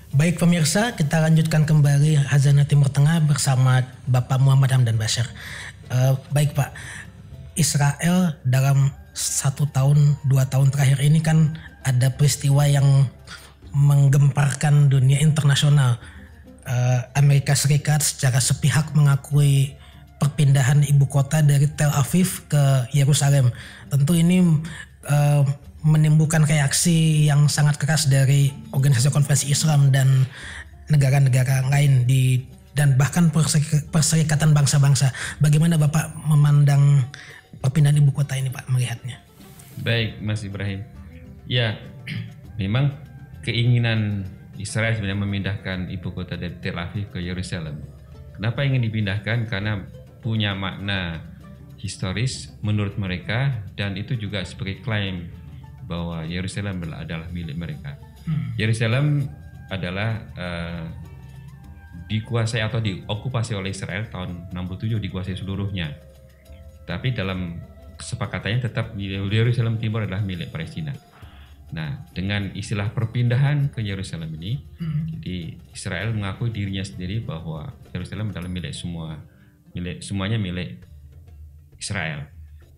Baik pemirsa, kita lanjutkan kembali Khazanah Timur Tengah bersama Bapak Muhammad Hamdan Bashir. Baik Pak, Israel dalam 1 tahun 2 tahun terakhir ini kan ada peristiwa yang menggemparkan dunia internasional. Amerika Serikat secara sepihak mengakui perpindahan ibu kota dari Tel Aviv ke Yerusalem. Tentu ini menimbulkan reaksi yang sangat keras dari Organisasi Konferensi Islam dan negara-negara lain dan bahkan Perserikatan Bangsa-Bangsa. Bagaimana Bapak memandang perpindahan ibu kota ini Pak, melihatnya? Baik Mas Ibrahim. Ya, memang keinginan Israel sebenarnya memindahkan ibu kota dari Tel Aviv ke Yerusalem. Kenapa ingin dipindahkan? Karena punya makna historis menurut mereka, dan itu juga sebagai klaim bahwa Yerusalem adalah milik mereka. Yerusalem adalah dikuasai atau diokupasi oleh Israel tahun 67, dikuasai seluruhnya. Tapi dalam kesepakatannya tetap Yerusalem Timur adalah milik Palestina. Nah, dengan istilah perpindahan ke Yerusalem ini, jadi Israel mengakui dirinya sendiri bahwa Yerusalem adalah semuanya milik Israel.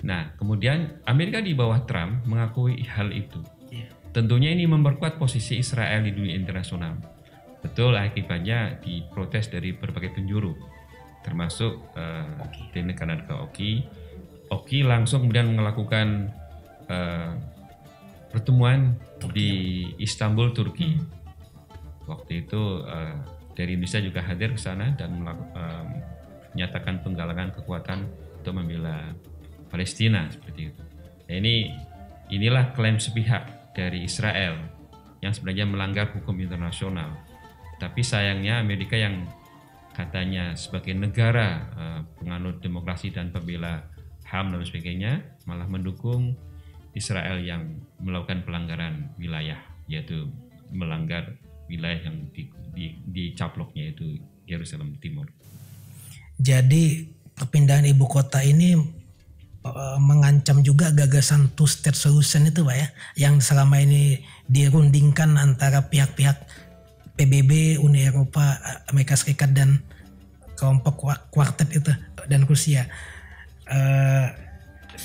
Nah, kemudian Amerika di bawah Trump mengakui hal itu. Tentunya ini memperkuat posisi Israel di dunia internasional. Betul, akibatnya diprotes dari berbagai penjuru, termasuk di negara-negara OKI. OKI langsung kemudian melakukan pertemuan di Istanbul, Turki. Waktu itu dari Indonesia juga hadir ke sana dan menyatakan penggalangan kekuatan untuk membela Palestina seperti itu. Nah, inilah klaim sepihak dari Israel yang sebenarnya melanggar hukum internasional. Tapi sayangnya Amerika yang katanya sebagai negara penganut demokrasi dan pembela HAM dan sebagainya malah mendukung Israel yang melakukan pelanggaran wilayah, yaitu melanggar wilayah yang dicaploknya yaitu Yerusalem Timur. Jadi perpindahan ibu kota ini mengancam juga gagasan two state solution itu Pak ya, yang selama ini dirundingkan antara pihak-pihak PBB, Uni Eropa, Amerika Serikat dan kelompok kuartet itu dan Rusia.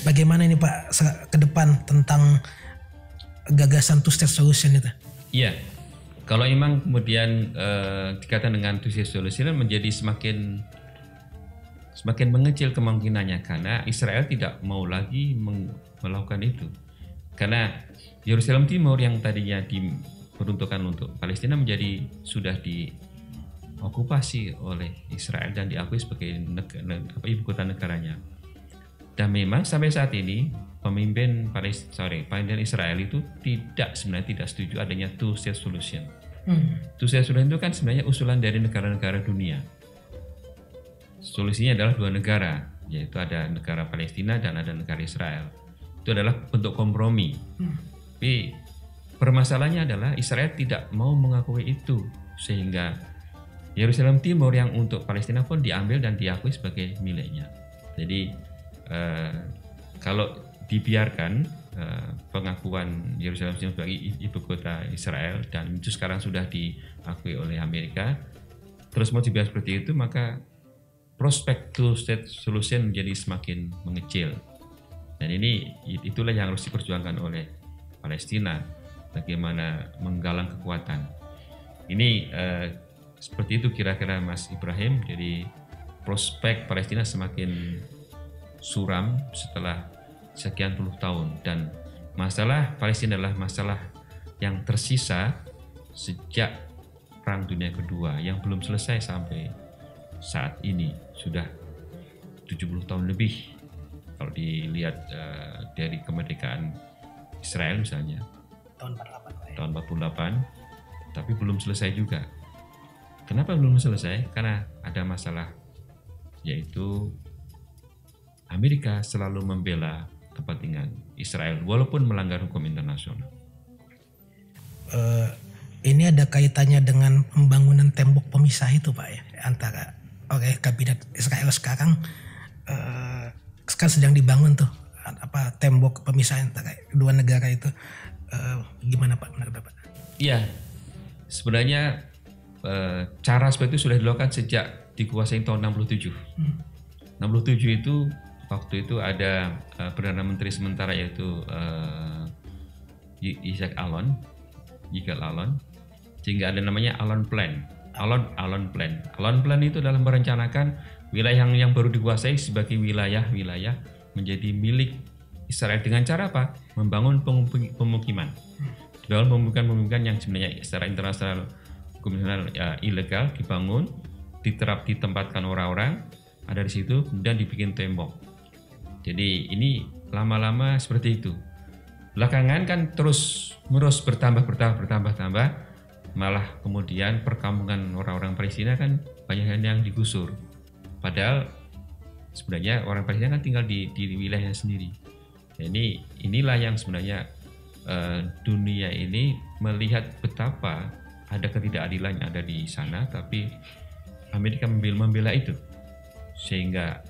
Bagaimana ini Pak ke depan tentang gagasan two state solution itu? Iya, kalau memang kemudian dikatakan dengan two state solution menjadi semakin mengecil kemungkinannya, karena Israel tidak mau lagi melakukan itu. Karena Yerusalem Timur yang tadinya diperuntukkan untuk Palestina sudah diokupasi oleh Israel dan diakui sebagai ibu kota negaranya. Dan memang sampai saat ini pemimpin Israel itu sebenarnya tidak setuju adanya two state solution. Two state solution itu kan sebenarnya usulan dari negara-negara dunia. Solusinya adalah 2 negara, yaitu ada negara Palestina dan ada negara Israel. Itu adalah bentuk kompromi. Tapi permasalahannya adalah Israel tidak mau mengakui itu, sehingga Yerusalem Timur yang untuk Palestina pun diambil dan diakui sebagai miliknya. Jadi kalau dibiarkan pengakuan Yerusalem Timur sebagai ibu kota Israel dan itu sekarang sudah diakui oleh Amerika, terus mau dibiarkan seperti itu, maka prospek two state solution menjadi semakin mengecil. Dan itulah yang harus diperjuangkan oleh Palestina, bagaimana menggalang kekuatan. Ini seperti itu kira-kira Mas Ibrahim. Jadi prospek Palestina semakin suram setelah sekian puluh tahun, dan masalah Palestina adalah masalah yang tersisa sejak Perang Dunia Kedua yang belum selesai sampai saat ini, sudah 70 tahun lebih kalau dilihat dari kemerdekaan Israel misalnya tahun 48, tapi belum selesai juga. Kenapa belum selesai? Karena ada masalah, yaitu Amerika selalu membela kepentingan Israel walaupun melanggar hukum internasional. Ini ada kaitannya dengan pembangunan tembok pemisah itu Pak ya, antara oleh kabinet Israel sekarang sedang dibangun tuh tembok pemisah antara kedua negara itu. Gimana Pak menurut Bapak? Iya, sebenarnya cara seperti itu sudah dilakukan sejak dikuasai tahun 67. 67 itu waktu itu ada Perdana Menteri sementara yaitu Yitzhak Allon, sehingga ada namanya Allon Plan. Allon Plan itu dalam merencanakan wilayah yang baru dikuasai sebagai wilayah-wilayah menjadi milik Israel dengan cara apa? Membangun pemukiman. Bangun pemukiman yang sebenarnya secara internasional ilegal dibangun, ditempatkan orang-orang ada di situ, kemudian dibikin tembok. Jadi ini lama-lama seperti itu. Belakangan kan terus bertambah, malah kemudian perkampungan orang-orang Palestina kan banyak yang digusur. Padahal sebenarnya orang Palestina kan tinggal di wilayahnya sendiri. Jadi inilah yang sebenarnya dunia ini melihat betapa ada ketidakadilan yang ada di sana, tapi Amerika membela itu, sehingga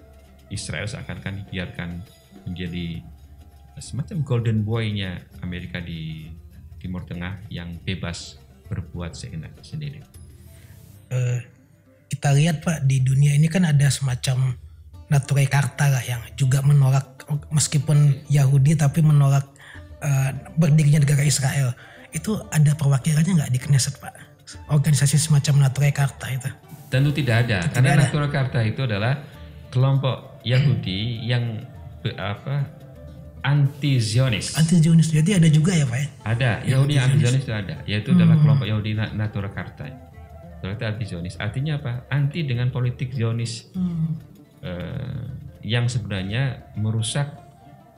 Israel seakan-akan dibiarkan menjadi semacam golden boy-nya Amerika di Timur Tengah yang bebas berbuat seenaknya sendiri. Kita lihat Pak, di dunia ini kan ada semacam Neturei Karta lah yang juga menolak, meskipun Yahudi tapi menolak berdirinya negara Israel. Itu ada perwakilannya nggak di Knesset Pak? Organisasi semacam Neturei Karta itu? Tentu tidak ada, karena Neturei Karta itu adalah kelompok Yahudi yang anti-Zionis. Anti-Zionis, jadi ada juga ya Pak ya? Ada, Yahudi yang anti-Zionis itu ada, yaitu adalah kelompok Yahudi Neturei Karta. Itu anti-Zionis, artinya apa? Anti dengan politik Zionis yang sebenarnya merusak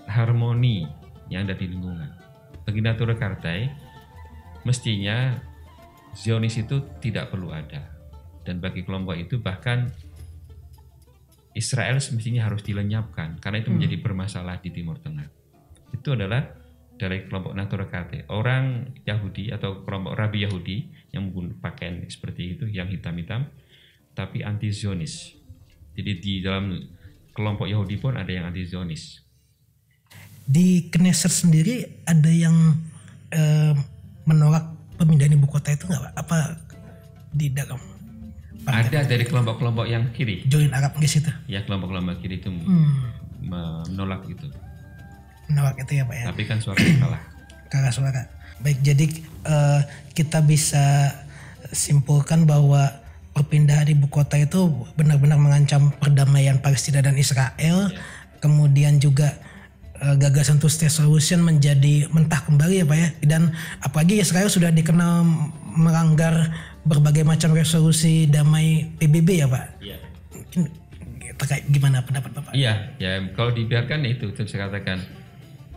harmoni yang ada di lingkungan. Bagi Neturei Karta, mestinya Zionis itu tidak perlu ada, dan bagi kelompok itu bahkan Israel semestinya harus dilenyapkan karena itu menjadi bermasalah di Timur Tengah. Itu adalah dari kelompok Neturei Karta, orang Yahudi atau kelompok Rabi Yahudi yang menggunakan pakaian seperti itu yang hitam-hitam, tapi anti-Zionis. Jadi di dalam kelompok Yahudi pun ada yang anti-Zionis. Di Knesset sendiri ada yang menolak pemindahan ibu kota itu nggak Pak? Apa di dalam? Ada dari kelompok-kelompok yang kiri. Join Arab guys itu? Ya, kelompok-kelompok kiri itu menolak itu. Menolak itu ya Pak ya? Tapi kan suaranya kalah. Kalah suara. Baik, jadi kita bisa simpulkan bahwa perpindahan ibu kota itu benar-benar mengancam perdamaian Palestina dan Israel. Kemudian juga gagasan two-state solution menjadi mentah kembali ya Pak ya. Dan apalagi Israel sudah dikenal melanggar berbagai macam resolusi damai PBB ya Pak. Iya. Mungkin terkait gimana pendapat Bapak? Iya, ya kalau dibiarkan itu saya katakan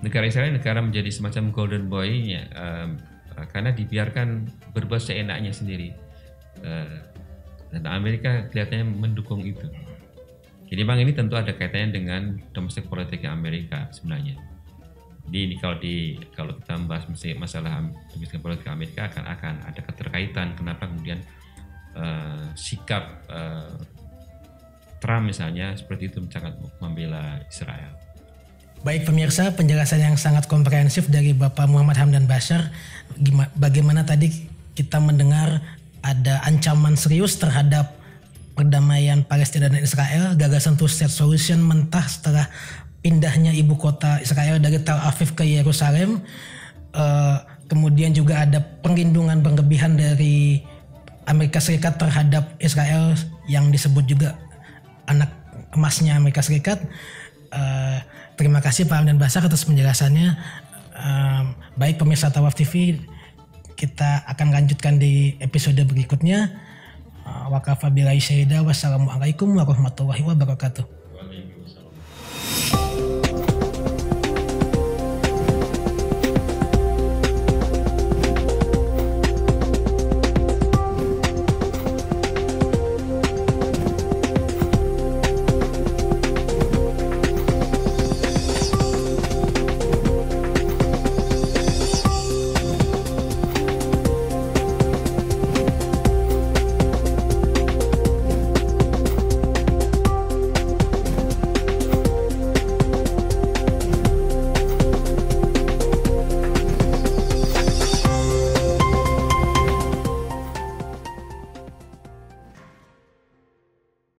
negara Israel negara menjadi semacam golden boy-nya karena dibiarkan berbuat seenaknya sendiri. Dan Amerika kelihatannya mendukung itu. Jadi memang ini tentu ada kaitannya dengan domestik politiknya Amerika sebenarnya. Jadi ini kalau kita membahas masalah domestik politik Amerika akan ada keterkaitan kenapa kemudian sikap Trump misalnya seperti itu sangat membela Israel. Baik pemirsa, penjelasan yang sangat komprehensif dari Bapak Muhammad Hamdan Bashar. Bagaimana tadi kita mendengar ada ancaman serius terhadap perdamaian Palestina dan Israel, gagasan two-state solution mentah setelah pindahnya ibu kota Israel dari Tel Aviv ke Yerusalem. Kemudian juga ada perlindungan berlebihan dari Amerika Serikat terhadap Israel yang disebut juga anak emasnya Amerika Serikat. Terima kasih Pak Hamdan Bashar atas penjelasannya. Baik pemirsa Tawaf TV, kita akan lanjutkan di episode berikutnya. Wa kafa billahi syahida. Wassalamualaikum warahmatullahi wabarakatuh.